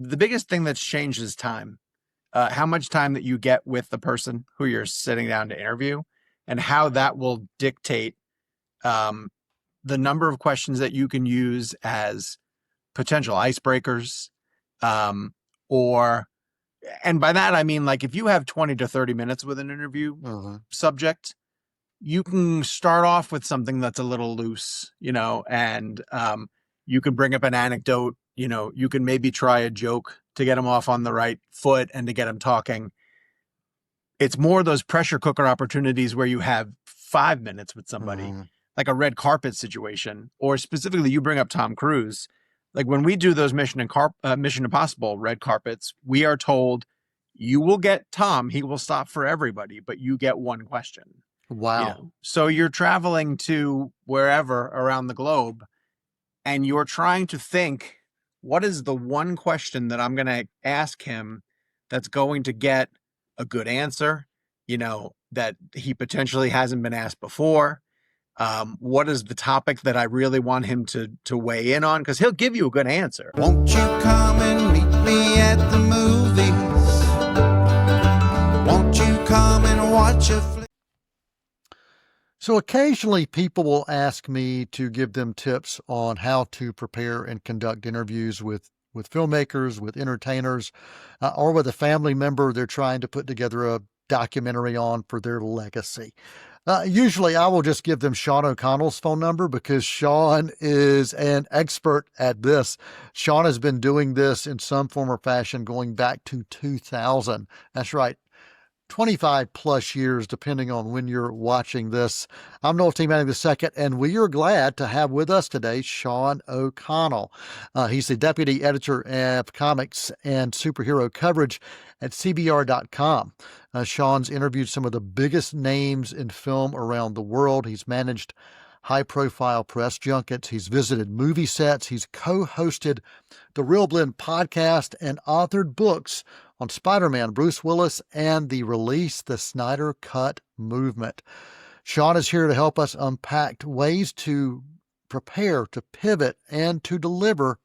the biggest thing that's changed is time. How much time that you get with the person who you're sitting down to interview, and how that will dictate the number of questions that you can use as potential icebreakers, or, and by that I mean, like, if you have 20 to 30 minutes with an interview subject, you can start off with something that's a little loose, and you can bring up an anecdote, you can maybe try a joke to get them off on the right foot and to get them talking. It's more those pressure cooker opportunities where you have 5 minutes with somebody, like a red carpet situation, or specifically you bring up Tom Cruise. Like when we do those Mission Impossible red carpets, we are told you will get Tom, he will stop for everybody, but you get one question. Wow. So you're traveling to wherever around the globe, and you're trying to think, what is the one question that I'm going to ask him that's going to get a good answer, that he potentially hasn't been asked before? What is the topic that I really want him to weigh in on? Because he'll give you a good answer. Won't you come and meet me at the movies? Won't you come and watch a flick? So occasionally people will ask me to give them tips on how to prepare and conduct interviews with filmmakers, with entertainers, or with a family member they're trying to put together a documentary on for their legacy. Usually I will just give them Sean O'Connell's phone number because Sean is an expert at this. Sean has been doing this in some form or fashion going back to 2000. That's right. 25 plus years, depending on when you're watching this. I'm Noel T. Manning II, and we are glad to have with us today Sean O'Connell. He's the deputy editor of comics and superhero coverage at CBR.com. Sean's interviewed some of the biggest names in film around the world. He's managed high-profile press junkets. He's visited movie sets. He's co-hosted the ReelBlend podcast and authored books on Spider-Man, Bruce Willis, and the Release the Snyder Cut movement. Sean is here to help us unpack ways to prepare, to pivot, and to deliver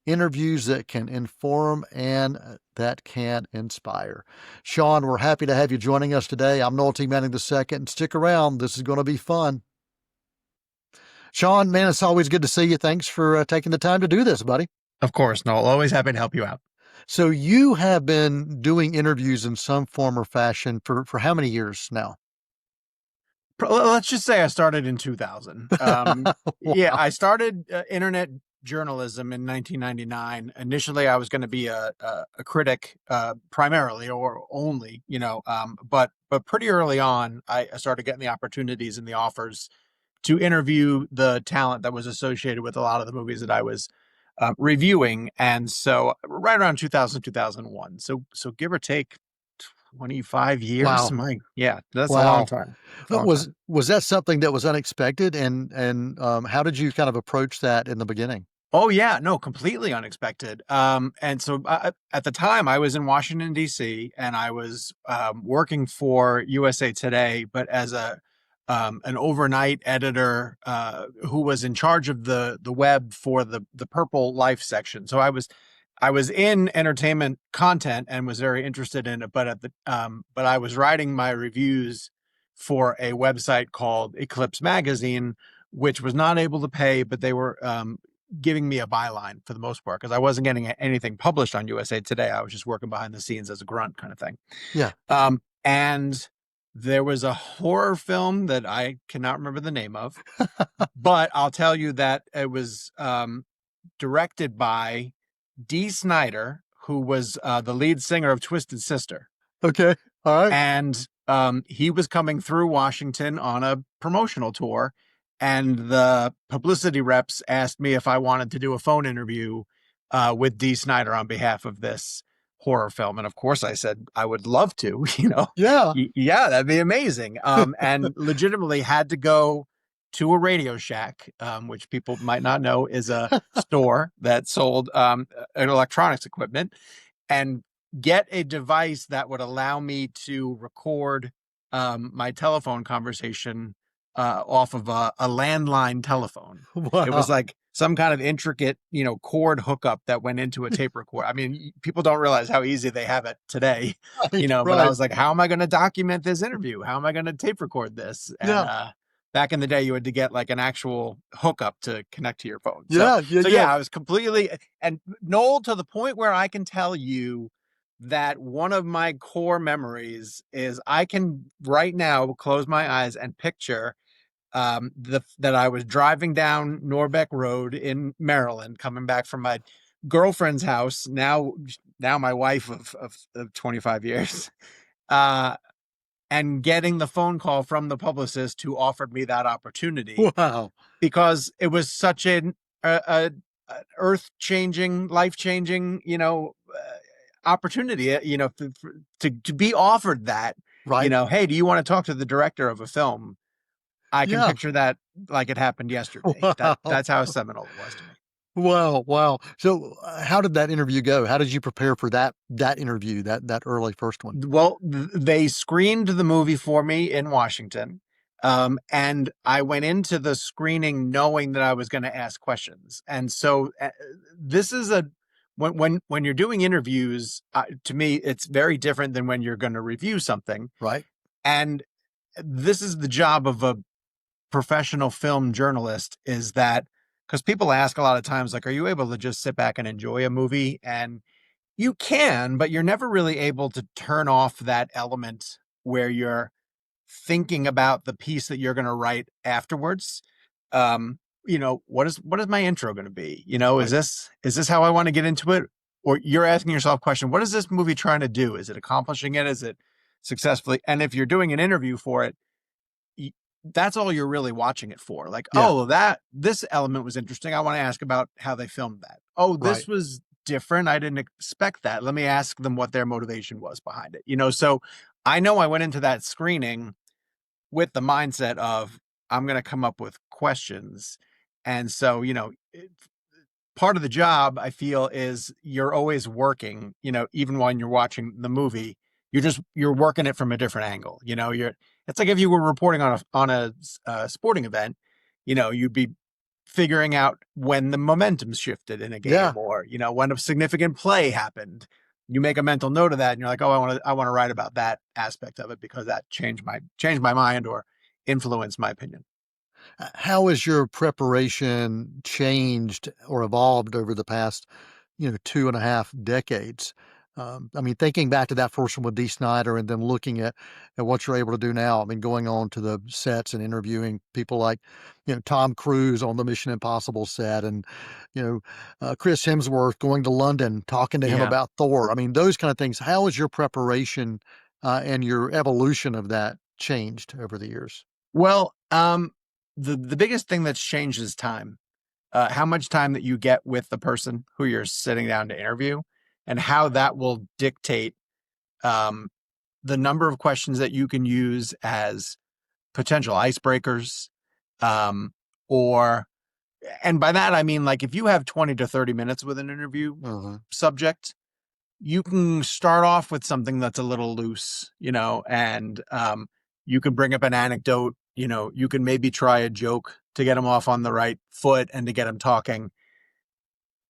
interviews that can inform and that can inspire. Sean, we're happy to have you joining us today. I'm Noel T. Manning II, and stick around. This is going to be fun. Sean, man, it's always good to see you. Thanks for taking the time to do this, buddy. Of course, Noel. Always happy to help you out. So you have been doing interviews in some form or fashion for how many years now? Let's just say I started in 2000. Wow. Yeah, I started internet journalism in 1999. Initially, I was going to be a critic primarily or only, but pretty early on, I started getting the opportunities and the offers to interview the talent that was associated with a lot of the movies that I was reviewing. And so right around 2000, 2001. So give or take 25 years. Wow. Yeah, that's a long time. Was that something that was unexpected? And how did you kind of approach that in the beginning? Oh yeah, no, completely unexpected. And so at the time I was in Washington, DC, and I was working for USA Today, but as an overnight editor who was in charge of the web for the Purple Life section. So I was in entertainment content and was very interested in it, but but I was writing my reviews for a website called Eclipse Magazine, which was not able to pay, but they were giving me a byline for the most part because I wasn't getting anything published on USA Today. I was just working behind the scenes as a grunt kind of thing. Yeah. And there was a horror film that I cannot remember the name of, but I'll tell you that it was directed by Dee Snyder, who was the lead singer of Twisted Sister. Okay. All right. And he was coming through Washington on a promotional tour, and the publicity reps asked me if I wanted to do a phone interview with Dee Snyder on behalf of this horror film. And of course I said I would love to, Yeah. Yeah, that'd be amazing. And legitimately had to go to a Radio Shack, which people might not know is a store that sold electronics equipment, and get a device that would allow me to record my telephone conversation off of a landline telephone. Wow. It was like some kind of intricate, cord hookup that went into a tape recorder. I mean, people don't realize how easy they have it today, Right, but I right. was like, how am I going to document this interview? How am I going to tape record this? And, Yeah. back in the day, you had to get like an actual hookup to connect to your phone. Yeah, yeah, So yeah. yeah, I was completely, and Noel, to the point where I can tell you that one of my core memories is I can right now close my eyes and picture that I was driving down Norbeck Road in Maryland, coming back from my girlfriend's house, now my wife of 25 years, and getting the phone call from the publicist who offered me that opportunity, Wow. because it was such a earth-changing, life-changing, opportunity, to be offered that, Right. hey, do you want to talk to the director of a film? I can Yeah. picture that like it happened yesterday. Wow. That's how seminal it was to me. Wow, wow. So, how did that interview go? How did you prepare for that interview, that early first one? Well, they screened the movie for me in Washington. And I went into the screening knowing that I was going to ask questions. And so this is when you're doing interviews, to me, it's very different than when you're going to review something. Right? And this is the job of a professional film journalist, is that because people ask a lot of times, like, are you able to just sit back and enjoy a movie? And you can, but you're never really able to turn off that element where you're thinking about the piece that you're going to write afterwards. What is my intro going to be? Is Right. this how I want to get into it? Or you're asking yourself a question, what is this movie trying to do? Is it accomplishing it? Is it successfully? And if you're doing an interview for it, that's all you're really watching it for. Like, Yeah. oh, this element was interesting. I want to ask about how they filmed that. Oh, Right. this was different. I didn't expect that. Let me ask them what their motivation was behind it. So I know I went into that screening with the mindset of, I'm going to come up with questions. And so, part of the job, I feel, is you're always working, even when you're watching the movie, you're working it from a different angle. It's like if you were reporting on a sporting event, you'd be figuring out when the momentum shifted in a Yeah. game, or, when a significant play happened. You make a mental note of that and you're like, oh, I want to write about that aspect of it because that changed my mind or influenced my opinion. How has your preparation changed or evolved over the past, 2.5 decades? I mean, thinking back to that first one with D. Snyder and then looking at what you're able to do now. I mean, going on to the sets and interviewing people like, Tom Cruise on the Mission Impossible set and, Chris Hemsworth, going to London, talking to him Yeah. about Thor. I mean, those kind of things. How has your preparation and your evolution of that changed over the years? Well, the biggest thing that's changed is time. How much time that you get with the person who you're sitting down to interview, and how that will dictate um, the number of questions that you can use as potential icebreakers, um, or, and by that I mean, like, if you have 20 to 30 minutes with an interview Uh-huh. subject, you can start off with something that's a little loose, and you can bring up an anecdote, you can maybe try a joke to get them off on the right foot and to get them talking.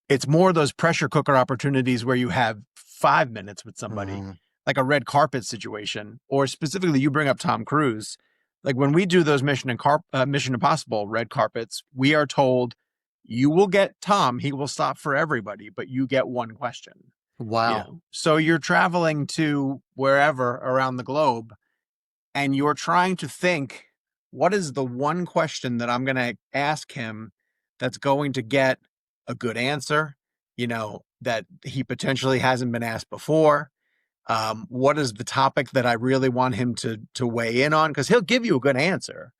It's more those pressure cooker opportunities where you have 5 minutes with somebody, Mhm. like a red carpet situation, or specifically you bring up Tom Cruise. Like when we do those Mission Impossible red carpets, we are told you will get Tom. He will stop for everybody, but you get one question. Wow. So you're traveling to wherever around the globe and you're trying to think, what is the one question that I'm going to ask him that's going to get a good answer, that he potentially hasn't been asked before? What is the topic that I really want him to weigh in on? Because he'll give you a good answer.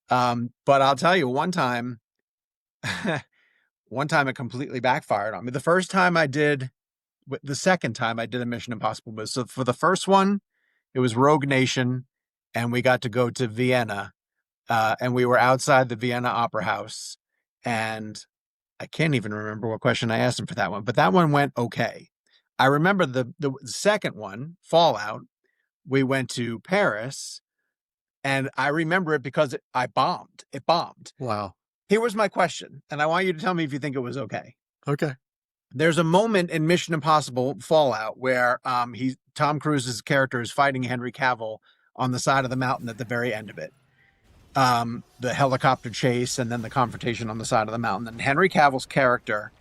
But I'll tell you, one time, it completely backfired on me. The second time I did a Mission Impossible movie. So for the first one, it was Rogue Nation, and we got to go to Vienna, and we were outside the Vienna Opera House, and I can't even remember what question I asked him for that one, but that one went okay. I remember the second one, Fallout. We went to Paris, and I remember it because I bombed. It bombed. Wow. Here was my question, and I want you to tell me if you think it was okay. Okay. There's a moment in Mission Impossible Fallout where Tom Cruise's character is fighting Henry Cavill on the side of the mountain at the very end of it. The helicopter chase and then the confrontation on the side of the mountain. And Henry Cavill's character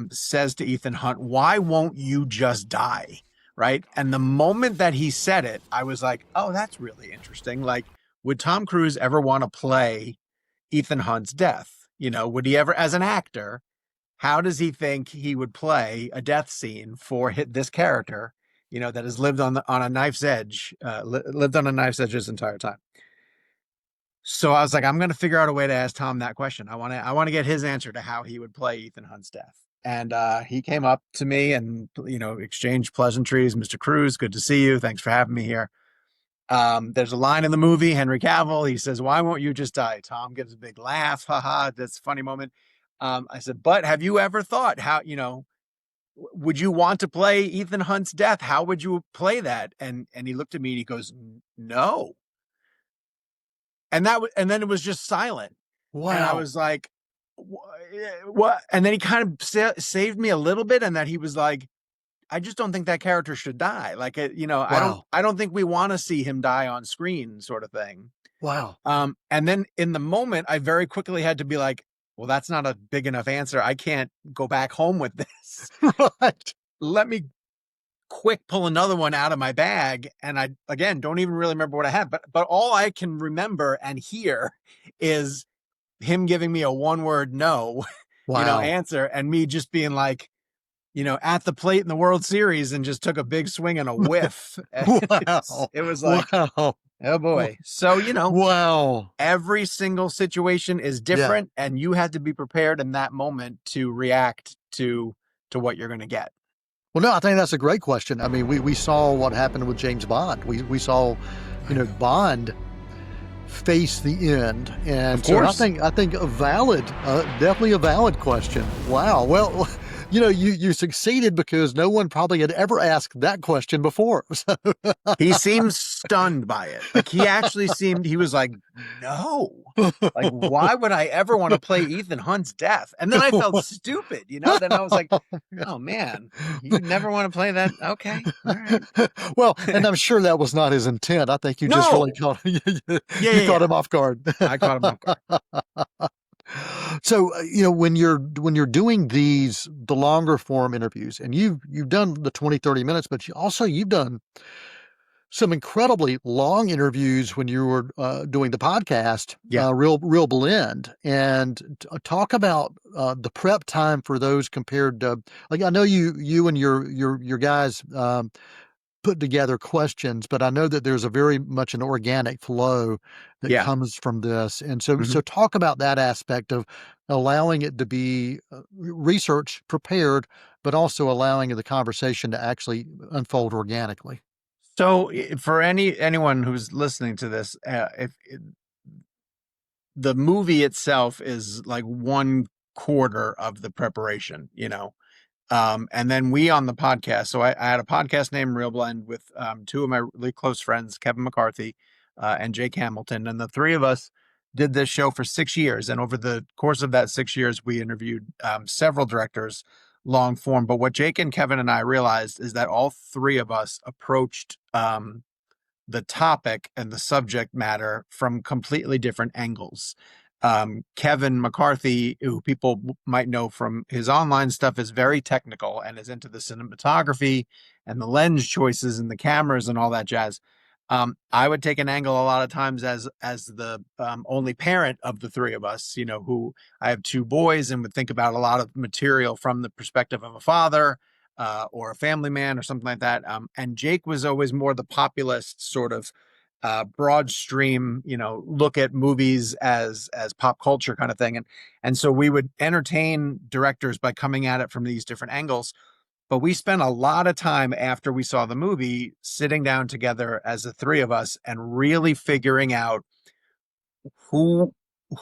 says to Ethan Hunt, "Why won't you just die?" Right? And the moment that he said it, I was like, "Oh, that's really interesting. Like, would Tom Cruise ever want to play Ethan Hunt's death? You know, would he ever, as an actor, how does he think he would play a death scene for this character, you know, that has lived on a knife's edge, lived on a knife's edge his entire time?" So I was like, I'm going to figure out a way to ask Tom that question. I want to get his answer to how he would play Ethan Hunt's death. And he came up to me and, you know, exchanged pleasantries. "Mr. Cruise, good to see you. Thanks for having me here." There's a line in the movie, Henry Cavill, he says, "Why won't you just die?" Tom gives a big laugh. Haha, that's a funny moment. I said, "But have you ever thought how, you know, would you want to play Ethan Hunt's death? How would you play that?" And he looked at me and he goes, "No." And and then it was just silent. Wow. And I was like, what? And then he kind of saved me a little bit. And that he was like, "I just don't think that character should die. Like, you know, Wow. I don't think we want to see him die on screen," sort of thing. Wow. And then in the moment, I very quickly had to be like, well, that's not a big enough answer. I can't go back home with this. Right. Let me quick pull another one out of my bag. And I, again, don't even really remember what I had, but all I can remember and hear is him giving me a one-word no, Wow. you know, answer, and me just being like, you know, at the plate in the World Series and just took a big swing and a whiff. Wow. It was like, wow. oh boy. So, you know, Wow. every single situation is different, and you had to be prepared in that moment to react to what you're going to get. Well, no, I think that's a great question. I mean, we saw what happened with James Bond. We saw, you know, Bond face the end, and Of so course. I think a valid, definitely a valid question. Wow. Well, you know, you succeeded because no one probably had ever asked that question before. So, He seemed stunned by it. Like, he actually seemed, he was like, no, like, why would I ever want to play Ethan Hunt's death? And then I felt stupid, you know, then I was like, oh man, you never want to play that. Okay. All right. well, and I'm sure that was not his intent. I think you just really No. caught, you Yeah. caught him off guard. I caught him off guard. So, you know, when you're doing the longer form interviews, and you've done the 20, 30 minutes, but you've done some incredibly long interviews when you were doing the podcast, Yeah. ReelBlend, and talk about the prep time for those compared to, like, I know you and your guys put together questions, but I know that there's a very much an organic flow that Yeah. comes from this. And so, Mhm. so talk about that aspect of allowing it to be research prepared, but also allowing the conversation to actually unfold organically. So for anyone who's listening to this, the movie itself is like 1/4 of the preparation, you know. And then we on the podcast. So I had a podcast named ReelBlend with two of my really close friends, Kevin McCarthy and Jake Hamilton. And the three of us did this show for 6 years. And over the course of that 6 years, we interviewed several directors long form. But what Jake and Kevin and I realized is that all three of us approached the topic and the subject matter from completely different angles. Kevin McCarthy, who people might know from his online stuff, is very technical and is into the cinematography and the lens choices and the cameras and all that jazz. I would take an angle a lot of times as the only parent of the three of us, you know, who I have two boys, and would think about a lot of material from the perspective of a father or a family man or something like that. And Jake was always more the populist sort of broad stream, you know, look at movies as pop culture kind of thing. And so we would entertain directors by coming at it from these different angles. But we spent a lot of time after we saw the movie sitting down together as the three of us and really figuring out who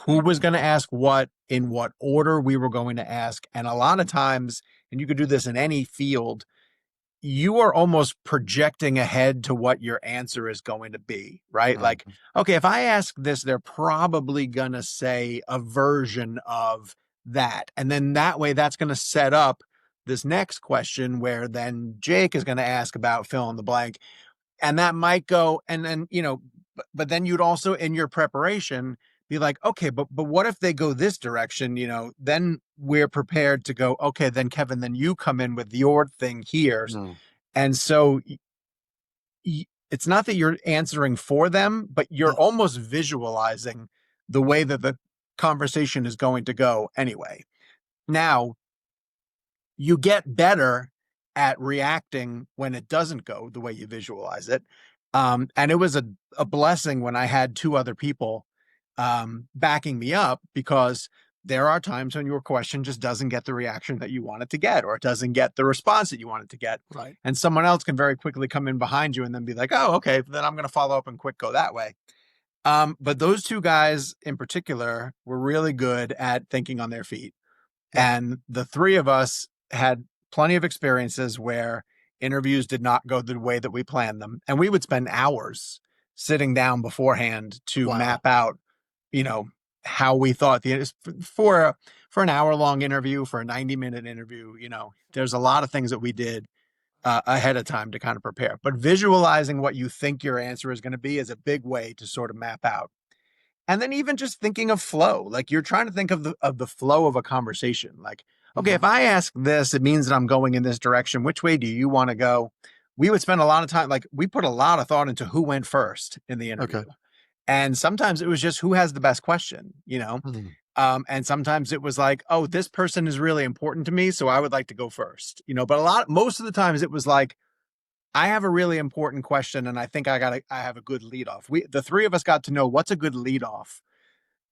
was going to ask what, in what order we were going to ask. And a lot of times, and you could do this in any field, you are almost projecting ahead to what your answer is going to be, right? Mhm. Like, okay, if I ask this, they're probably going to say a version of that. And then that way, that's going to set up this next question where then Jake is going to ask about fill in the blank. And that might go, and then, but then you'd also in your preparation be like, okay, but what if they go this direction? Then we're prepared to go, okay, then Kevin, then you come in with your thing here. Mm. And so it's not that you're answering for them, but you're almost visualizing the way that the conversation is going to go anyway. Now, you get better at reacting when it doesn't go the way you visualize it. And it was a blessing when I had two other people backing me up, because there are times when your question just doesn't get the reaction that you want it to get, or it doesn't get the response that you want it to get. Right. And someone else can very quickly come in behind you and then be like, oh, okay, then I'm going to follow up and quick go that way. But those two guys in particular were really good at thinking on their feet. Yeah. And the three of us had plenty of experiences where interviews did not go the way that we planned them. And we would spend hours sitting down beforehand to Wow. map out, how we thought for an hour-long interview, for a 90-minute interview, there's a lot of things that we did ahead of time to kind of prepare. But visualizing what you think your answer is going to be is a big way to sort of map out. And then even just thinking of flow, like you're trying to think of the flow of a conversation. Like, okay, if I ask this, it means that I'm going in this direction. Which way do you want to go? We would spend a lot of time, like we put a lot of thought into who went first in the interview. Okay. And sometimes it was just who has the best question, Mhm. And sometimes it was like, oh, this person is really important to me, so I would like to go first, but most of the times it was like, I have a really important question, and I think I have a good lead off. The three of us got to know what's a good lead off,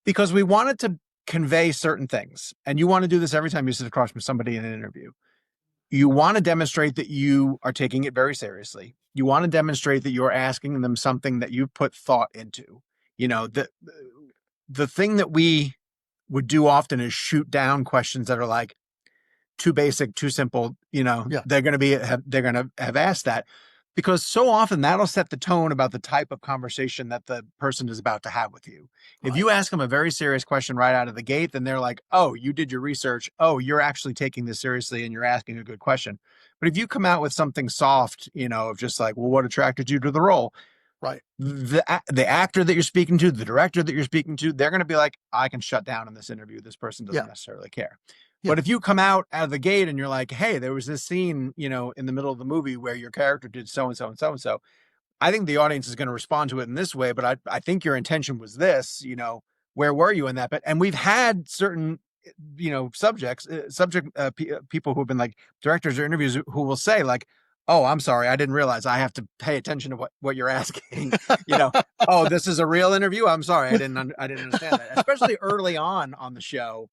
because we wanted to convey certain things. And you want to do this every time you sit across from somebody in an interview. You want to demonstrate that you are taking it very seriously. You want to demonstrate that you're asking them something that you've put thought into. The thing that we would do often is shoot down questions that are like too basic, too simple. Yeah. They're going to have asked that, because so often that'll set the tone about the type of conversation that the person is about to have with you. If you ask them a very serious question right out of the gate, then they're like, oh, you did your research. Oh, you're actually taking this seriously and you're asking a good question. But if you come out with something soft, of just like, well, what attracted you to the role? Right. The actor that you're speaking to, the director that you're speaking to, they're going to be like, I can shut down in this interview. This person doesn't necessarily care. Yeah. But if you come out of the gate and you're like, hey, there was this scene, in the middle of the movie where your character did so-and-so and so-and-so, I think the audience is going to respond to it in this way, but I think your intention was this, where were you in that bit? And we've had certain, people who have been like directors or interviews who will say like, oh, I'm sorry, I didn't realize I have to pay attention to what you're asking. Oh, this is a real interview. I'm sorry, I didn't understand that, especially early on the show.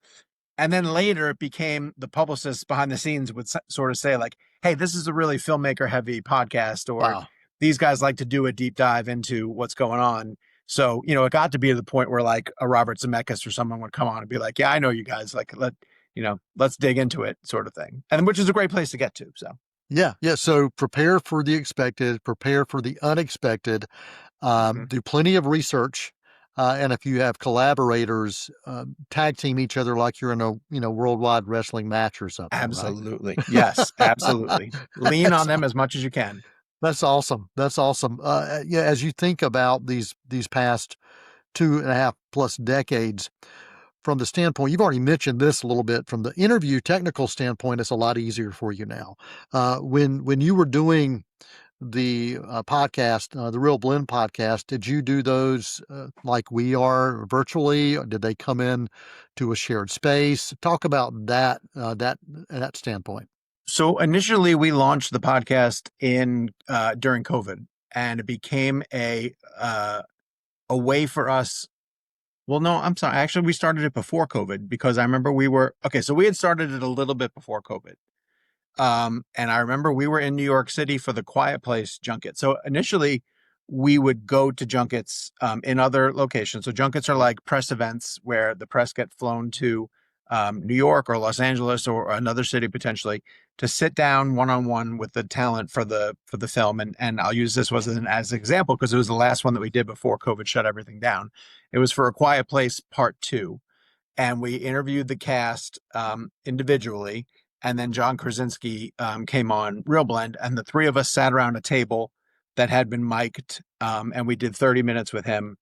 And then later it became the publicists behind the scenes would sort of say like, hey, this is a really filmmaker heavy podcast, or these guys like to do a deep dive into what's going on. So, it got to be to the point where like a Robert Zemeckis or someone would come on and be like, yeah, I know you guys, like, let's dig into it, sort of thing. And which is a great place to get to. So. Yeah. So prepare for the expected, prepare for the unexpected, do plenty of research. And if you have collaborators, tag team each other like you're in a worldwide wrestling match or something. Absolutely. Right? Yes, absolutely. Lean on them as much as you can. That's awesome. That's awesome. Yeah. As you think about these past 2.5+ decades, from the standpoint, you've already mentioned this a little bit, from the interview technical standpoint, it's a lot easier for you now. When you were doing the podcast, the ReelBlend podcast, did you do those like we are virtually? Or did they come in to a shared space? Talk about that standpoint. So initially we launched the podcast during COVID, and it became a way for us. Well, no, I'm sorry. Actually, we started it before COVID, because I remember so we had started it a little bit before COVID. And I remember we were in New York City for the Quiet Place junket. So initially we would go to junkets in other locations. So junkets are like press events where the press get flown to New York or Los Angeles or another city potentially to sit down one-on-one with the talent for the film. And I'll use this as an example because it was the last one that we did before COVID shut everything down. It was for A Quiet Place Part 2. And we interviewed the cast individually. And then John Krasinski came on ReelBlend, and the three of us sat around a table that had been mic'd, and we did 30 minutes with him.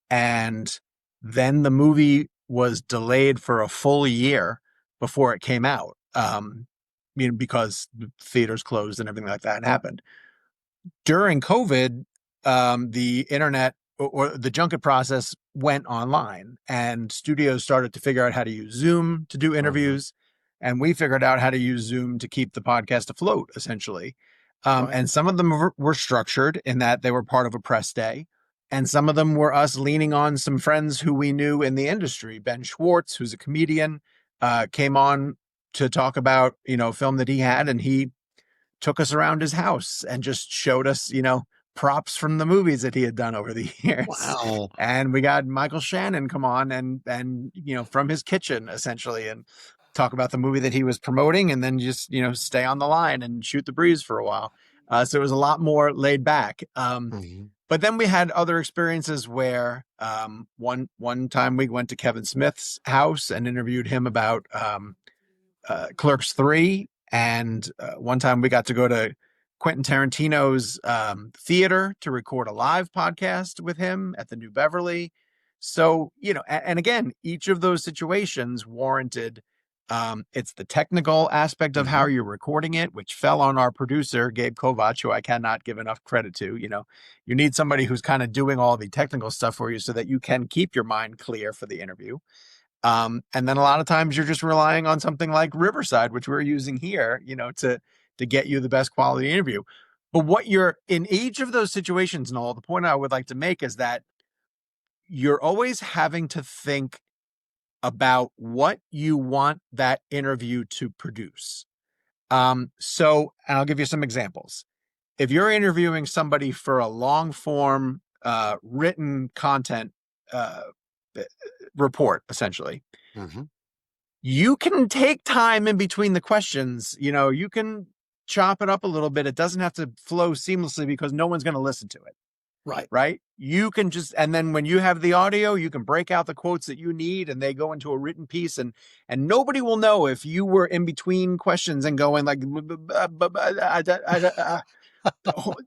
And then the movie was delayed for a full year before it came out, because the theaters closed and everything like that happened. During COVID, the internet or the junket process went online, and studios started to figure out how to use Zoom to do interviews. And we figured out how to use Zoom to keep the podcast afloat, essentially. And some of them were structured in that they were part of a press day. And some of them were us leaning on some friends who we knew in the industry. Ben Schwartz, who's a comedian, came on to talk about, a film that he had, and he took us around his house and just showed us, props from the movies that he had done over the years. Wow. And we got Michael Shannon come on and from his kitchen, essentially, and talk about the movie that he was promoting, and then just, stay on the line and shoot the breeze for a while. So it was a lot more laid back. But then we had other experiences where one time we went to Kevin Smith's house and interviewed him about Clerks 3. And one time we got to go to Quentin Tarantino's theater to record a live podcast with him at the New Beverly. So, and again, each of those situations warranted, it's the technical aspect of how you're recording it, which fell on our producer, Gabe Kovac, who I cannot give enough credit to. You need somebody who's kind of doing all the technical stuff for you so that you can keep your mind clear for the interview. And then a lot of times you're just relying on something like Riverside, which we're using here, to get you the best quality interview. But what you're in each of those situations, Noel, the point I would like to make is that you're always having to think about what you want that interview to produce. So, and I'll give you some examples. If you're interviewing somebody for a long form written content report, essentially, you can take time in between the questions. You can chop it up a little bit. It doesn't have to flow seamlessly because no one's going to listen to it. Right. You can just, and then when you have the audio, you can break out the quotes that you need and they go into a written piece, and nobody will know if you were in between questions and going like,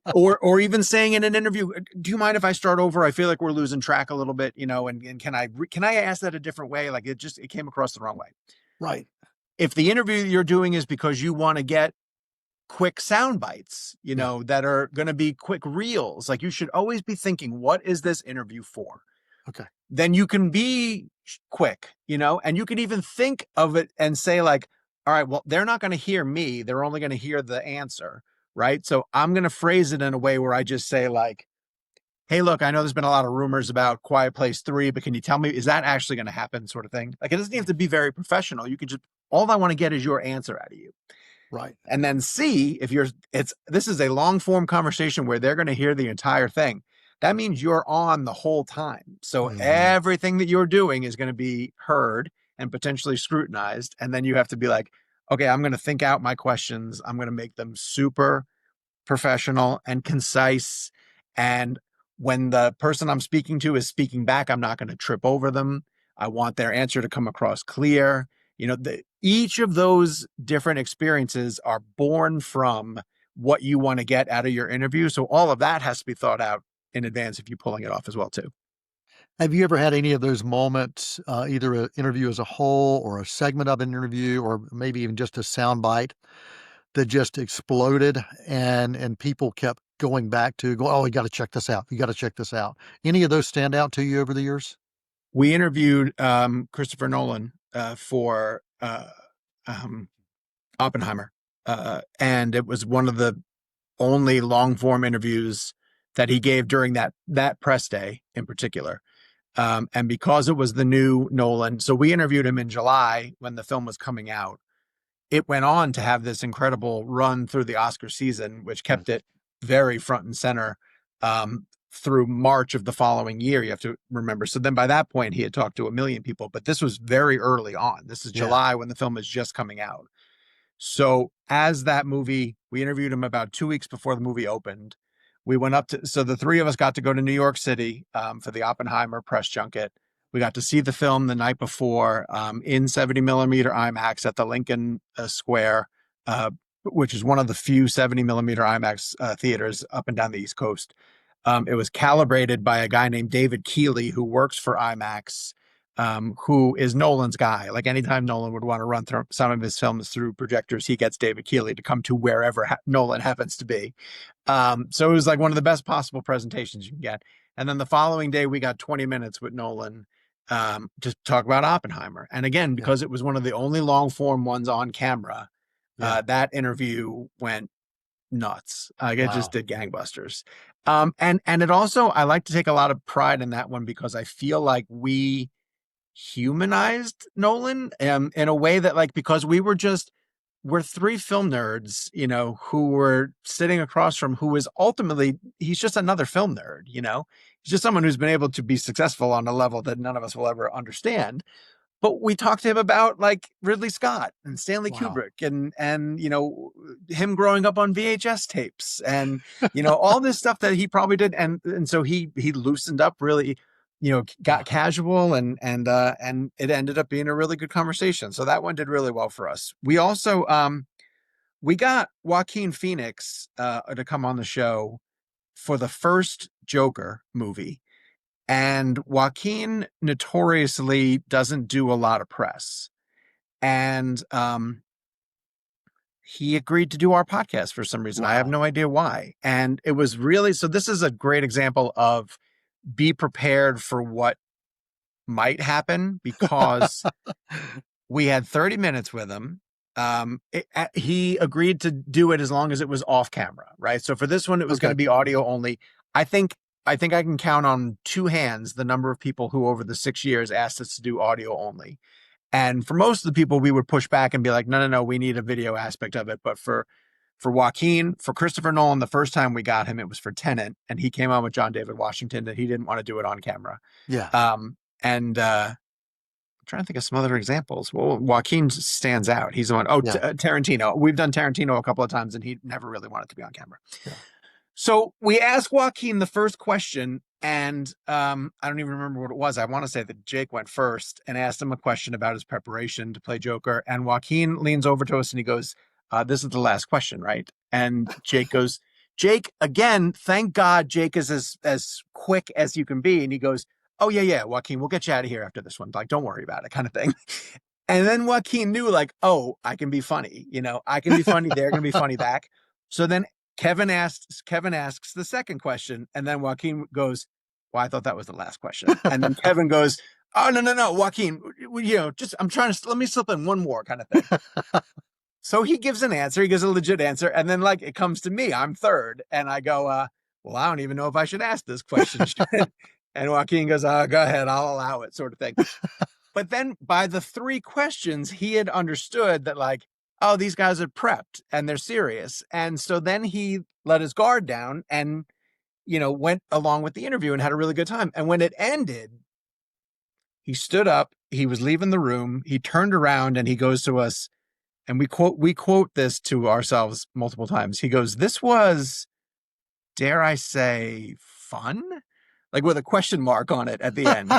or even saying in an interview, do you mind if I start over? I feel like we're losing track a little bit, and can I ask that a different way? Like it came across the wrong way. Right. If the interview you're doing is because you want to get quick sound bites, that are going to be quick reels, like you should always be thinking, what is this interview for? Okay. Then you can be quick, and you can even think of it and say like, all right, well, they're not going to hear me. They're only going to hear the answer. Right. So I'm going to phrase it in a way where I just say like, hey, look, I know there's been a lot of rumors about Quiet Place 3, but can you tell me, is that actually going to happen, sort of thing? Like, it doesn't have to be very professional. You can just, all I want to get is your answer out of you. Right. And then see if this is a long form conversation where they're going to hear the entire thing. That means you're on the whole time. So everything that you're doing is going to be heard and potentially scrutinized. And then you have to be like, okay, I'm going to think out my questions. I'm going to make them super professional and concise. And when the person I'm speaking to is speaking back, I'm not going to trip over them. I want their answer to come across clear. Each of those different experiences are born from what you want to get out of your interview. So all of that has to be thought out in advance if you're pulling it off as well, too. Have you ever had any of those moments, either an interview as a whole or a segment of an interview, or maybe even just a soundbite that just exploded and people kept going back to oh, you got to check this out. You got to check this out. Any of those stand out to you over the years? We interviewed Christopher Nolan for Oppenheimer. And it was one of the only long form interviews that he gave during that press day in particular. And because it was the new Nolan, so we interviewed him in July when the film was coming out. It went on to have this incredible run through the Oscar season, which kept it very front and center through March of the following year, you have to remember. So then by that point, he had talked to 1 million people, but this was very early on. This is July when the film is just coming out. So as that movie, we interviewed him about 2 weeks before the movie opened. We went up to, so the three of us got to go to New York City for the Oppenheimer press junket. We got to see the film the night before in 70 millimeter IMAX at the Lincoln Square, which is one of the few 70 millimeter IMAX theaters up and down the East Coast. It was calibrated by a guy named David Keeley, who works for IMAX, who is Nolan's guy. Like anytime Nolan would want to run through some of his films through projectors, he gets David Keeley to come to wherever Nolan happens to be. So it was like one of the best possible presentations you can get. And then the following day, we got 20 minutes with Nolan to talk about Oppenheimer. And again, because it was one of the only long form ones on camera, that interview went nuts. It just did gangbusters. And it also, I like to take a lot of pride in that one because I feel like we humanized Nolan in a way that, like, because we're three film nerds, you know, who were sitting across from who is ultimately, he's just another film nerd, you know, he's just someone who's been able to be successful on a level that none of us will ever understand. But we talked to him about like Ridley Scott and Stanley Kubrick and you know, him growing up on VHS tapes and you know all this stuff that he probably did, and so he loosened up really, you know, got casual and it ended up being a really good conversation. So that one did really well for us. We also we got Joaquin Phoenix to come on the show for the first Joker movie. And Joaquin notoriously doesn't do a lot of press. And he agreed to do our podcast for some reason. I have no idea why. And it was really, so this is a great example of be prepared for what might happen, because we had 30 minutes with him. He agreed to do it as long as it was off camera, right? So for this one, it was going to be audio only. I think I can count on two hands the number of people who over the 6 years asked us to do audio only. And for most of the people, we would push back and be like, no, we need a video aspect of it. But for Joaquin, for Christopher Nolan, the first time we got him, it was for Tenet, and he came on with John David Washington that he didn't want to do it on camera. I'm trying to think of some other examples. Well, Joaquin stands out. He's the one. Tarantino. We've done Tarantino a couple of times, and he never really wanted to be on camera. So we asked Joaquin the first question, and I don't even remember what it was. I want to say that Jake went first and asked him a question about his preparation to play Joker. And Joaquin leans over to us and he goes, this is the last question, right? And Jake goes, Jake, again, thank God Jake is as quick as you can be. And he goes, oh, yeah, Joaquin, we'll get you out of here after this one. Like, don't worry about it, kind of thing. And then Joaquin knew, like, oh, I can be funny. You know, I can be funny. They're going to be funny back. So then Kevin asks the second question, and then Joaquin goes, well, I thought that was the last question. And then Kevin goes, oh, no, Joaquin, you know, just, let me slip in one more kind of thing. So he gives an answer. He gives a legit answer. And then like, it comes to me, I'm third. And I go, well, I don't even know if I should ask this question. And Joaquin goes, go ahead, I'll allow it, sort of thing. But then by the three questions, he had understood that like, oh, these guys are prepped and they're serious. And so then he let his guard down and, you know, went along with the interview and had a really good time. And when it ended, he stood up, he was leaving the room, he turned around and he goes to us, and we quote this to ourselves multiple times. He goes, this was, dare I say, fun? Like with a question mark on it at the end.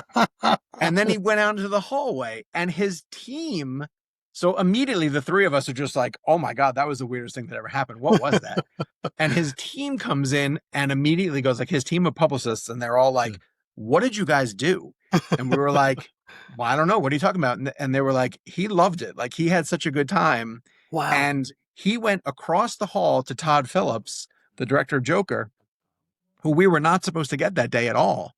And then he went out into the hallway and his team. So immediately the three of us are just like, oh my God, that was the weirdest thing that ever happened. What was that? And his team comes in and immediately goes, like, his team of publicists, and they're all like, what did you guys do? And we were like, well, I don't know. What are you talking about? And they were like, he loved it. Like, he had such a good time. Wow. And he went across the hall to Todd Phillips, the director of Joker, who we were not supposed to get that day at all.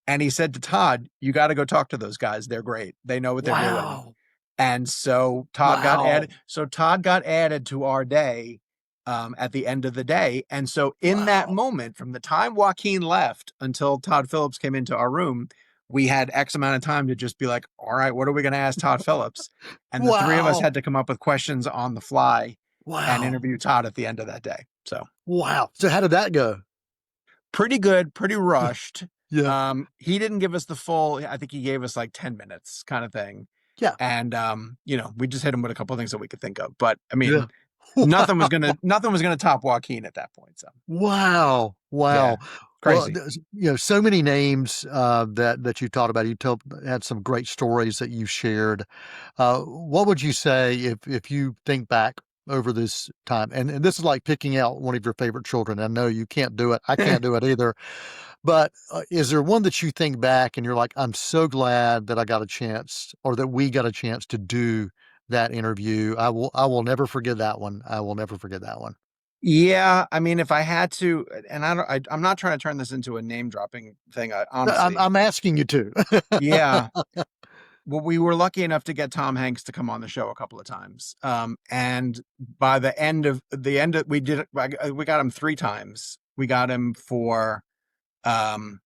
And he said to Todd, you got to go talk to those guys. They're great. They know what they're doing. And so Todd got added. So Todd got added to our day at the end of the day. And so in that moment, from the time Joaquin left until Todd Phillips came into our room, we had X amount of time to just be like, all right, what are we going to ask Todd Phillips? And the three of us had to come up with questions on the fly and interview Todd at the end of that day. So, So how did that go? Pretty good, pretty rushed. Yeah. He didn't give us the full, I think he gave us like 10 minutes kind of thing. Yeah. And we just hit him with a couple of things that we could think of. But I Yeah. mean, nothing was gonna top Joaquin at that point. So Wow. yeah, Wow. Well, crazy. so many names that you taught about. Had some great stories that you shared. What would you say if you think back over this time? And this is like picking out one of your favorite children. I know you can't do it. I can't do it either. But is there one that you think back and you're like, I'm so glad that I got a chance, or that we got a chance to do that interview. I will never forget that one. I will never forget that one. Yeah, I mean, if I had to, and I'm not trying to turn this into a name dropping thing. Honestly, I'm asking you to. yeah. Well, we were lucky enough to get Tom Hanks to come on the show a couple of times. And by we got him 3 times. We got him for, um,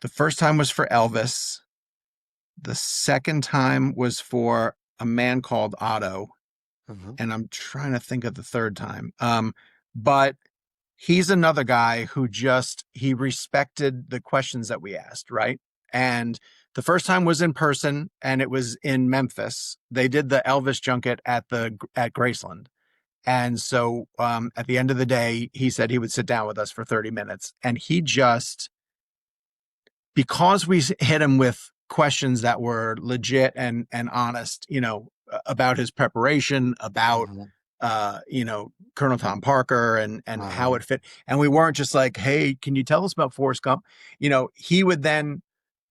the first time was for Elvis. The second time was for A Man Called Otto. Mhm. And I'm trying to think of the third time. But he's another guy who he respected the questions that we asked, right? And the first time was in person, and it was in Memphis. They did the Elvis junket at Graceland. And so at the end of the day, he said he would sit down with us for 30 minutes. And he just, because we hit him with questions that were legit and honest, about his preparation, about Mhm. Colonel Tom Parker and how Mhm. it fit. And we weren't just like, hey, can you tell us about Forrest Gump? He would then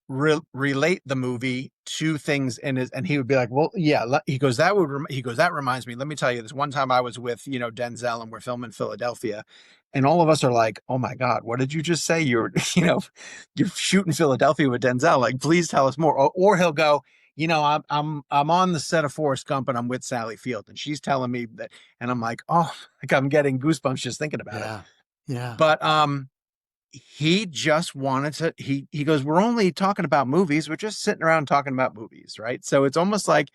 relate the movie to things and he would be like, well, yeah, he goes, that reminds me, let me tell you this one time I was with, Denzel, and we're filming Philadelphia. And all of us are like, oh my God, what did you just say? You're, you're shooting Philadelphia with Denzel. Like, please tell us more. Or he'll go, I'm on the set of Forrest Gump and I'm with Sally Field and she's telling me that, and I'm like, oh, like I'm getting goosebumps just thinking about it. Yeah. Yeah. But he just wanted to, he goes, we're only talking about movies. We're just sitting around talking about movies, right? So it's almost like,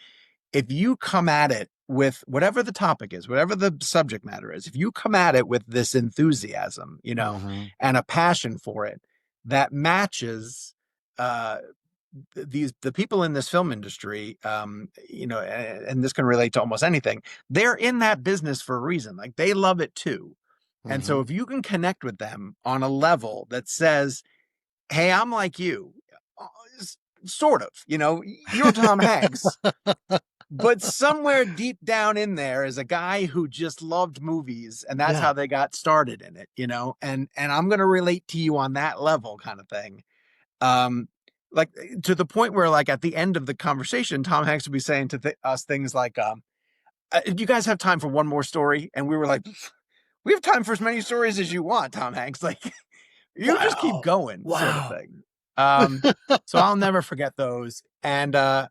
if you come at it with whatever the topic is, whatever the subject matter is, if you come at it with this enthusiasm, Mhm. and a passion for it that matches uh the people in this film industry, and this can relate to almost anything. They're in that business for a reason. Like, they love it too. And so Mhm. if you can connect with them on a level that says, hey, I'm like you, uh, sort of, you're Tom Hanks, but somewhere deep down in there is a guy who just loved movies, and that's Yeah. how they got started in it, and I'm going to relate to you on that level, kind of thing. Um, like, to the point where, like, at the end of the conversation, Tom Hanks would be saying to us things like, do you guys have time for one more story? And we were like, we have time for as many stories as you want, Tom Hanks. Like, you just keep Wow. going, sort of Wow. thing. So I'll never forget those. And I'll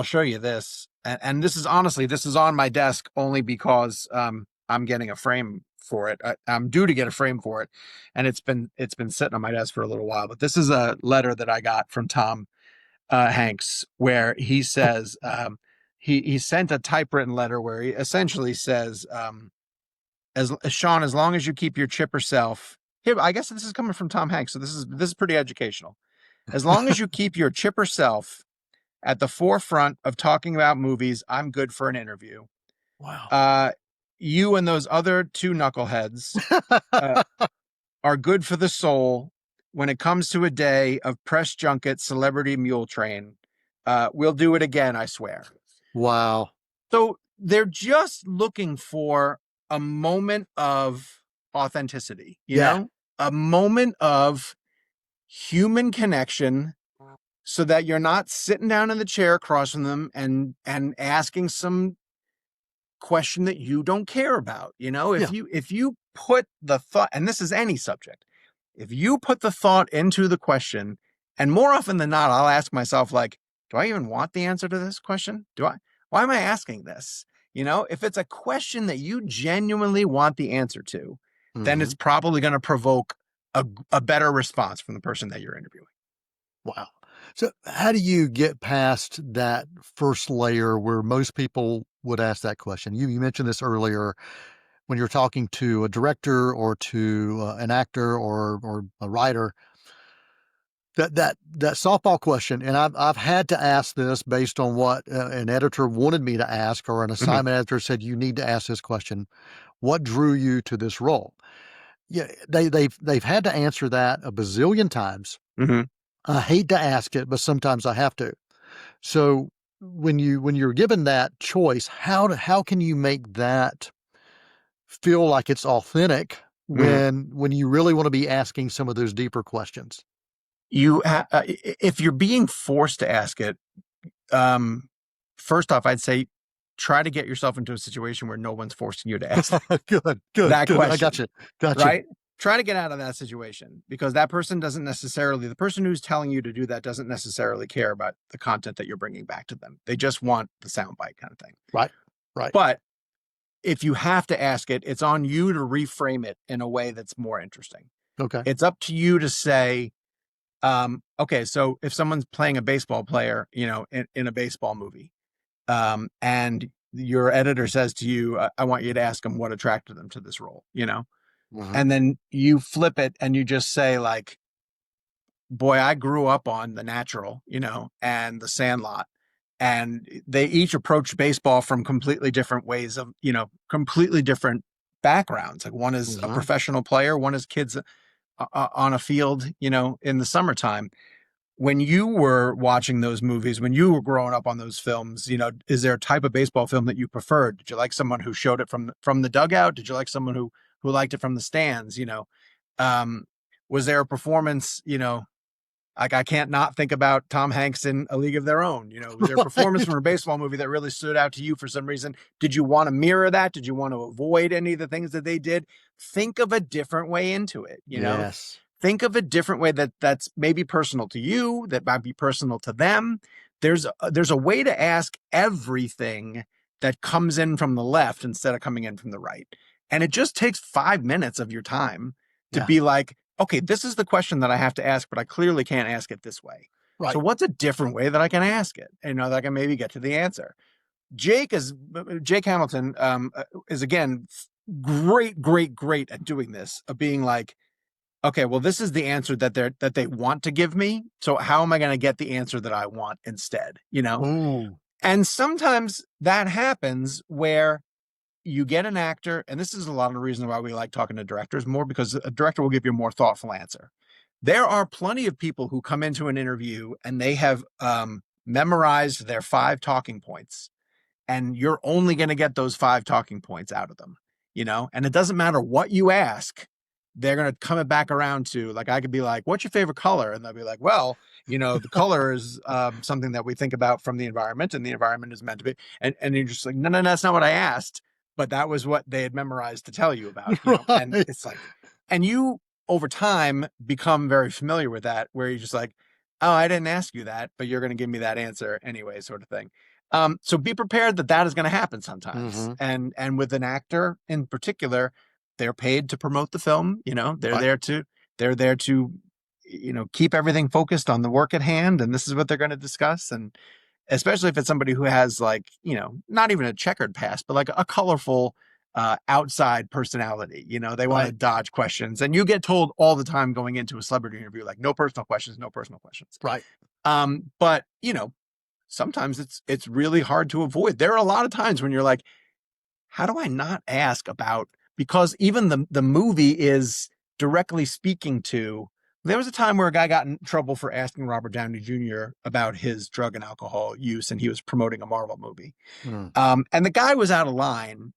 show you this. And this is, honestly, this is on my desk only because I'm getting a frame for it. I'm due to get a frame for it, and it's been sitting on my desk for a little while. But this is a letter that I got from Tom Hanks, where he says, he sent a typewritten letter where he essentially says, as Sean, as long as you keep your chipper self. Here, I guess this is coming from Tom Hanks, so this is pretty educational. As long as you keep your chipper self at the forefront of talking about movies, I'm good for an interview. Wow. Uh, you and those other two knuckleheads uh, are good for the soul when it comes to a day of press junket, celebrity mule train. We'll do it again, I swear. Wow. So they're just looking for a moment of authenticity, Yeah. a moment of human connection, so that you're not sitting down in the chair across from them and asking some question that you don't care about. Yeah. If you put the thought, and this is any subject, if you put the thought into the question, and more often than not, I'll ask myself, like, do I even want the answer to this question? Why am I asking this? If it's a question that you genuinely want the answer to, then it's Mhm. probably going to provoke a better response from the person that you're interviewing. Wow. So how do you get past that first layer where most people would ask that question? You mentioned this earlier when you're talking to a director or to an actor or a writer. that softball question, and I've had to ask this based on what an editor wanted me to ask, or an assignment editor said you need to ask this question. What drew you to this role? Yeah, they've had to answer that a bazillion times. Mm-hmm. I hate to ask it, but sometimes I have to. So when you're given that choice, how can you make that feel like it's authentic when you really want to be asking some of those deeper questions? If you're being forced to ask it, first off, I'd say try to get yourself into a situation where no one's forcing you to ask good that good. question. I got you. Right? Try to get out of that situation, because that person the person who's telling you to do that doesn't necessarily care about the content that you're bringing back to them. They just want the soundbite kind of thing. Right. But if you have to ask it, it's on you to reframe it in a way that's more interesting. Okay. It's up to you to say, okay, so if someone's playing a baseball player, in a baseball movie, and your editor says to you, I want you to ask them what attracted them to this role, and then you flip it and you just say, like, boy, I grew up on The Natural, and The Sandlot, and they each approach baseball from completely different ways of, completely different backgrounds. Like, one is a professional player, one is kids on a field, in the summertime. When you were watching those movies, when you were growing up on those films, is there a type of baseball film that you preferred? Did you like someone who showed it from the dugout? Did you like someone who liked it from the stands? Was there a performance, like, I can't not think about Tom Hanks in A League of Their Own. Was there a performance from a baseball movie that really stood out to you for some reason? Did you want to mirror that? Did you want to avoid any of the things that they did? Think of a different way into it, Yes. Think of a different way that's maybe personal to you, that might be personal to them. There's a way to ask everything that comes in from the left instead of coming in from the right. And it just takes 5 minutes of your time to be like, okay, this is the question that I have to ask, but I clearly can't ask it this way. Right. So what's a different way that I can ask it? That I can maybe get to the answer. Jake Hamilton is, again, great at doing this, of being like, okay, well, this is the answer that they want to give me. So how am I going to get the answer that I want instead? Ooh. And sometimes that happens where you get an actor, and this is a lot of the reason why we like talking to directors more, because a director will give you a more thoughtful answer. There are plenty of people who come into an interview and they have memorized their 5 talking points, and you're only going to get those 5 talking points out of them, and it doesn't matter what you ask. They're going to come back around to, like, I could be like, what's your favorite color? And they'll be like, well, the color is something that we think about from the environment, and the environment is meant to be. And you're just like, no, that's not what I asked. But that was what they had memorized to tell you about. And it's like, and you over time become very familiar with that, where you're just like, oh, I didn't ask you that, but you're going to give me that answer anyway, sort of thing. So be prepared that is going to happen sometimes. And with an actor in particular, they're paid to promote the film. They're there to keep everything focused on the work at hand, and this is what they're going to discuss. And especially if it's somebody who has, like, not even a checkered past, but like a colorful outside personality. They want to dodge questions, and you get told all the time going into a celebrity interview, like, no personal questions. Right. But sometimes it's really hard to avoid. There are a lot of times when you're like, how do I not ask about, because even the movie is directly speaking to. There was a time where a guy got in trouble for asking Robert Downey Jr. about his drug and alcohol use, and he was promoting a Marvel movie. And the guy was out of line,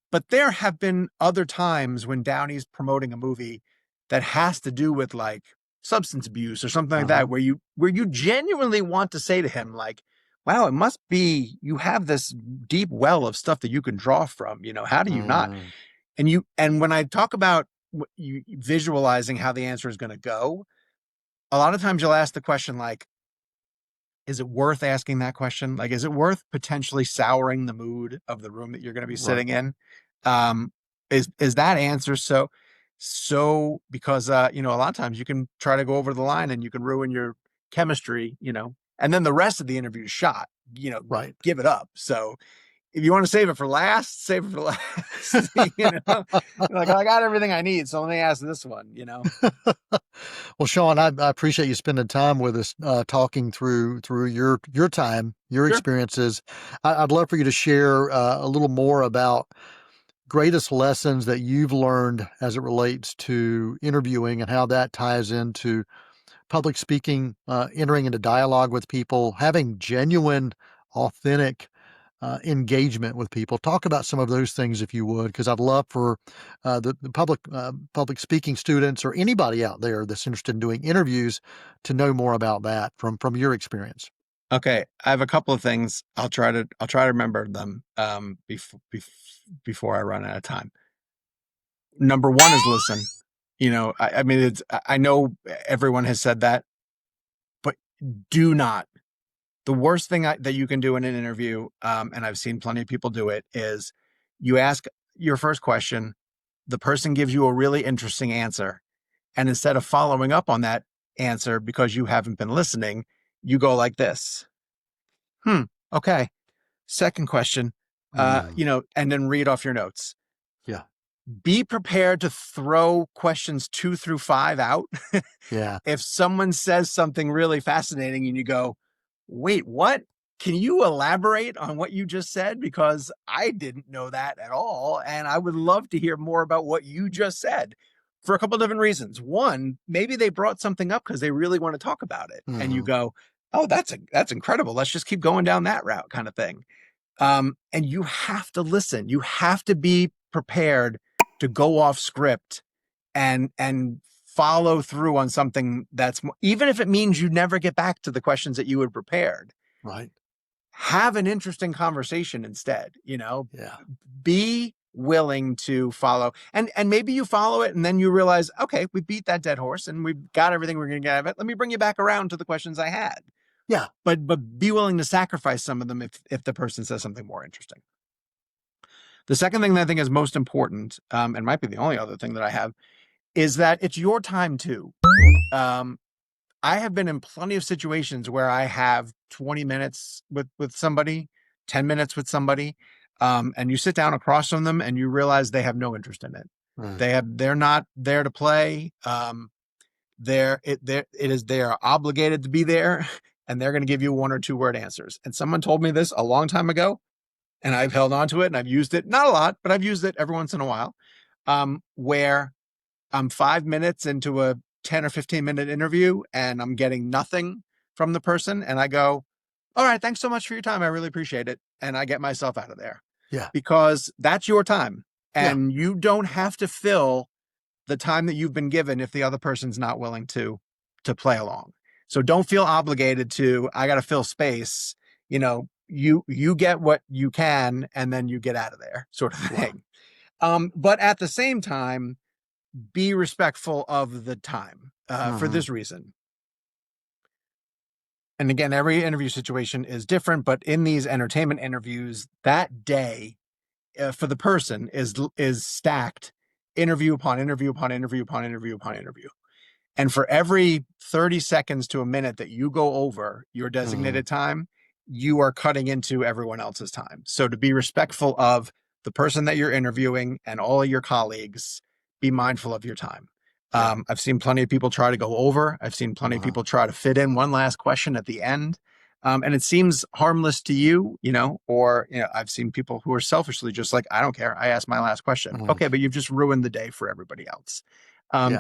but there have been other times when Downey's promoting a movie that has to do with, like, substance abuse or something like that, where you genuinely want to say to him, like, wow, it must be, you have this deep well of stuff that you can draw from, how do you not? And when I talk about you visualizing how the answer is going to go, a lot of times you'll ask the question, like, is it worth asking that question? Like, is it worth potentially souring the mood of the room that you're going to be sitting in? Is that answer so because a lot of times you can try to go over the line and you can ruin your chemistry, and then the rest of the interview is shot, give it up. So if you want to save it for last, save it for last. Like, I got everything I need, so let me ask this one. Well, Sean, I appreciate you spending time with us, talking through your time, your Sure. experiences. I'd love for you to share a little more about greatest lessons that you've learned as it relates to interviewing and how that ties into public speaking, entering into dialogue with people, having genuine, authentic engagement with people. Talk about some of those things if you would, because I'd love for the public speaking students or anybody out there that's interested in doing interviews to know more about that from your experience. Okay, I have a couple of things. I'll try to remember them before I run out of time. Number one is listen. I mean, I know everyone has said that, but do not. The worst thing that you can do in an interview, and I've seen plenty of people do it, is you ask your first question, the person gives you a really interesting answer, and instead of following up on that answer because you haven't been listening, you go like this. Okay. Second question, and then read off your notes. Yeah. Be prepared to throw questions 2 through 5 out. Yeah. If someone says something really fascinating and you go, wait, what? Can you elaborate on what you just said? Because I didn't know that at all. And I would love to hear more about what you just said for a couple of different reasons. One, maybe they brought something up because they really want to talk about it. And you go, oh, that's incredible. Let's just keep going down that route, kind of thing. And you have to listen. You have to be prepared to go off script and follow through on something even if it means you never get back to the questions that you had prepared. Right. Have an interesting conversation instead, Yeah. be willing to follow, and maybe you follow it and then you realize, okay, we beat that dead horse and we've got everything we're going to get out of it. Let me bring you back around to the questions I had. Yeah. But be willing to sacrifice some of them if the person says something more interesting. The second thing that I think is most important, and might be the only other thing that I have, is that it's your time too. I have been in plenty of situations where I have 20 minutes with somebody, 10 minutes with somebody, and you sit down across from them and you realize they have no interest in it. They're not there to play. They are obligated to be there, and they're going to give you 1 or 2 word answers. And someone told me this a long time ago, and I've held on to it and I've used it, not a lot, but I've used it every once in a while, where I'm 5 minutes into a 10 or 15 minute interview and I'm getting nothing from the person. And I go, all right, thanks so much for your time. I really appreciate it. And I get myself out of there. Yeah. Because that's your time. And you don't have to fill the time that you've been given if the other person's not willing to play along. So don't feel obligated to, I got to fill space. You get what you can and then you get out of there, sort of thing. But at the same time, be respectful of the time for this reason. And again, every interview situation is different, but in these entertainment interviews, that day for the person is stacked interview upon interview upon interview upon interview upon interview. And for every 30 seconds to a minute that you go over your designated time, you are cutting into everyone else's time. So to be respectful of the person that you're interviewing and all of your colleagues, be mindful of your time. I've seen plenty of people try to go over. I've seen plenty of people try to fit in one last question at the end. And it seems harmless to you, or I've seen people who are selfishly just like, I don't care. I asked my last question. Okay, but you've just ruined the day for everybody else.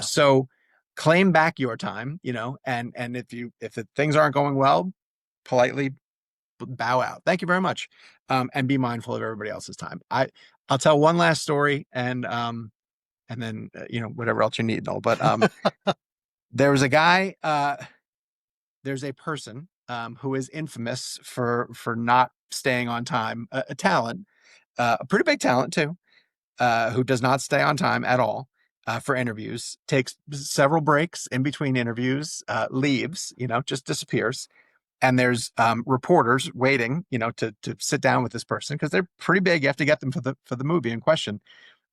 So claim back your time, and if things aren't going well, politely bow out. Thank you very much. And be mindful of everybody else's time. I'll tell one last story and then, whatever else you need, Noel. But there was a guy, there's a person who is infamous for not staying on time, a talent, a pretty big talent too, who does not stay on time at all for interviews, takes several breaks in between interviews, leaves, just disappears. And there's reporters waiting, to sit down with this person because they're pretty big. You have to get them for the movie in question.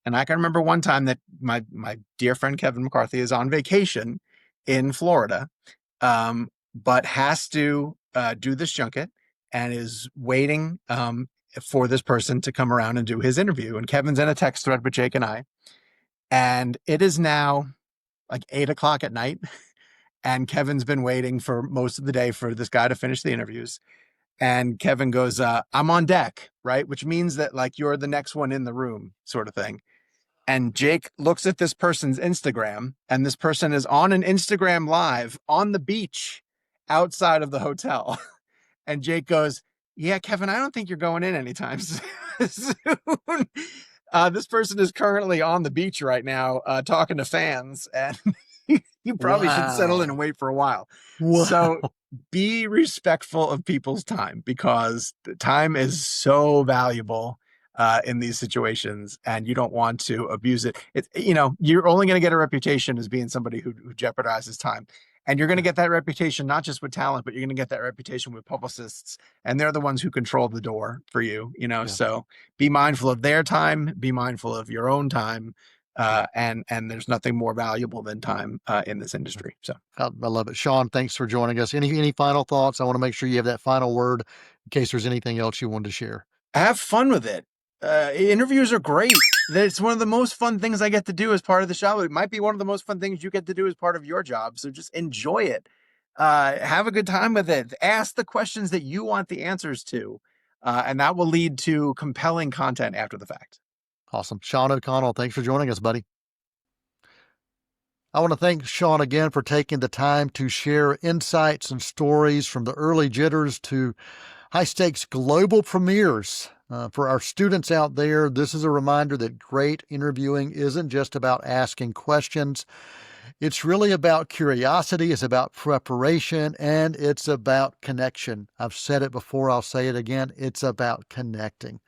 And I can remember one time that my dear friend Kevin McCarthy is on vacation in Florida, but has to do this junket and is waiting for this person to come around and do his interview. And Kevin's in a text thread with Jake and I. And it is now like 8 o'clock at night. And Kevin's been waiting for most of the day for this guy to finish the interviews. And Kevin goes, I'm on deck, right? Which means that like you're the next one in the room sort of thing. And Jake looks at this person's Instagram, and this person is on an Instagram live on the beach outside of the hotel. And Jake goes, yeah, Kevin, I don't think you're going in anytime soon. This person is currently on the beach right now talking to fans, and you probably should settle in and wait for a while. Wow. So be respectful of people's time, because the time is so valuable in these situations, and you don't want to abuse it. It's, you're only going to get a reputation as being somebody who jeopardizes time. And you're going to get that reputation, not just with talent, but you're going to get that reputation with publicists. And they're the ones who control the door for you, So be mindful of their time, be mindful of your own time. And there's nothing more valuable than time in this industry. So I love it. Sean, thanks for joining us. Any final thoughts? I want to make sure you have that final word in case there's anything else you wanted to share. Have fun with it. Interviews are great. It's one of the most fun things I get to do as part of the show. It might be one of the most fun things you get to do as part of your job. So just enjoy it. Have a good time with it. Ask the questions that you want the answers to. And that will lead to compelling content after the fact. Awesome. Sean O'Connell, thanks for joining us, buddy. I want to thank Sean again for taking the time to share insights and stories from the early jitters to high-stakes global premieres. For our students out there, this is a reminder that great interviewing isn't just about asking questions. It's really about curiosity, it's about preparation, and it's about connection. I've said it before, I'll say it again. It's about connecting.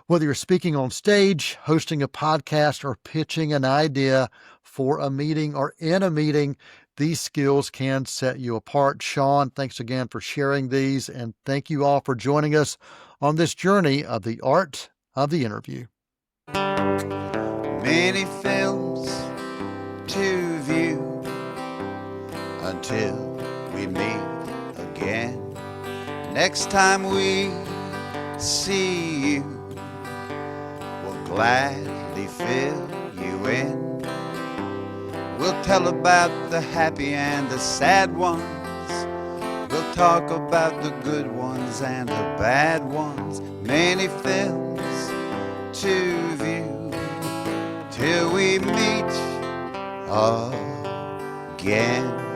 Whether you're speaking on stage, hosting a podcast, or pitching an idea for a meeting or in a meeting, these skills can set you apart. Sean, thanks again for sharing these, and thank you all for joining us on this journey of the art of the interview. Many films to view until we meet again. Next time we see you, we'll gladly fill you in. We'll tell about the happy and the sad ones. We'll talk about the good ones and the bad ones. Many films to view till we meet again.